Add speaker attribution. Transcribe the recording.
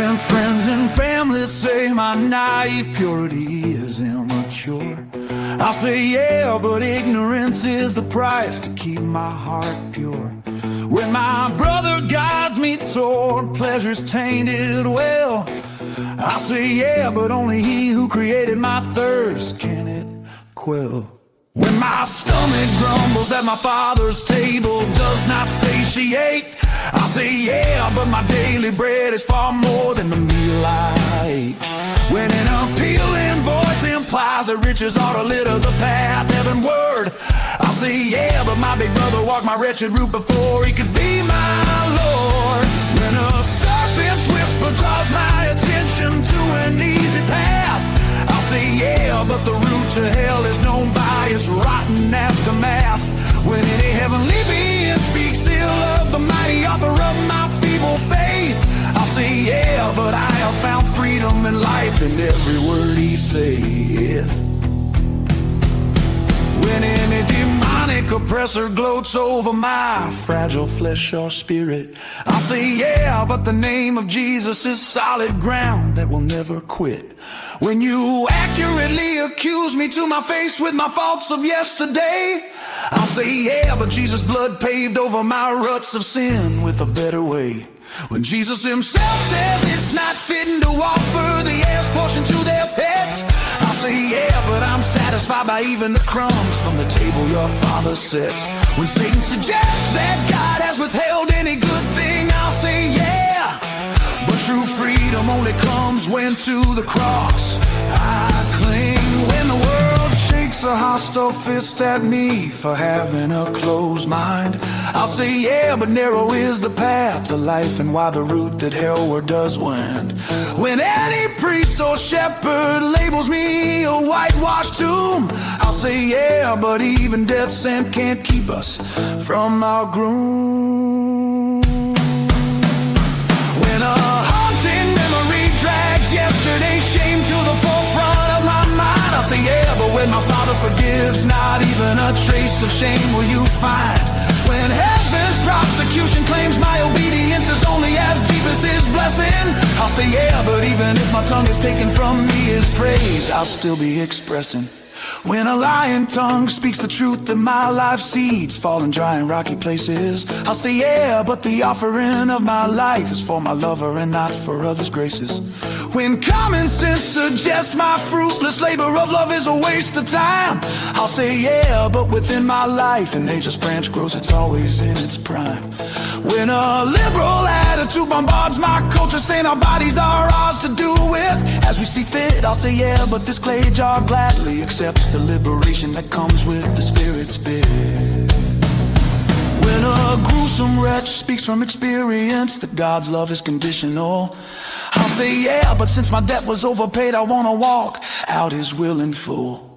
Speaker 1: When friends and family say my naive purity is immature, I'll say yeah, but ignorance is the price to keep my heart pure. When my brother guides me toward pleasures tainted, well, I'll say yeah, but only he who created my thirst can it quell. When my stomach grumbles that my father's table does not satiate, I'll say yeah, but my daily bread is far more than the meal I ate. When an appealing voice implies that riches ought to litter the path heavenward, I'll say yeah, but my big brother walked my wretched route before he could be my Lord. When a serpent's whisper draws my attention to an easy path, I'll say yeah, but the route to hell is known by its rotten aftermath. When any heavenly being speaks ill of the mighty author of my feeble faith, I'll say yeah, but I have found freedom and life in every word he saith. When any demonic oppressor gloats over my fragile flesh or spirit, I'll say yeah, but the name of Jesus is solid ground that will never quit. When you accurately accuse me to my face with my faults of yesterday, I'll say yeah, but Jesus' blood paved over my ruts of sin with a better way. When Jesus himself says it's not fitting to offer the heirs portion to their pets, I'll say yeah, but I'm satisfied by even the crumbs from the table your father sets. When Satan suggests that God has withheld any good thing, I'll say yeah, but true freedom only comes when to the cross I cling. When the world shakes a hostile fist at me for having a closed mind, I'll say yeah, but narrow is the path to life and wide the route that hellward does wend. When any priest or shepherd labels me a whitewashed tomb, I'll say yeah, but even death's sand can't keep us from our groom. When a haunting memory drags yesterday's shame to the forefront of my mind, I'll say yeah, but when my Father forgives, not even a trace of shame will you find. When heaven's prosecution claims my obedience is only as deep as his blessing, I'll say yeah, but even if my tongue is taken from me his praise, I'll still be expressing. When a lying tongue speaks the truth that my life's seeds fall in dry and rocky places, I'll say yeah, but the offering of my life is for my lover and not for others' graces. When common sense suggests my fruitless labor of love is a waste of time, I'll say yeah, but within my life an ageless branch grows, it's always in its prime. When a liberal attitude bombards my culture saying our bodies are ours to do with as we see fit, I'll say yeah, but this clay jar gladly accepts the liberation that comes with the Spirit's bid. When a gruesome wretch speaks from experience that God's love is conditional, I'll say yeah, but since my debt was overpaid, I wanna walk out his will in full.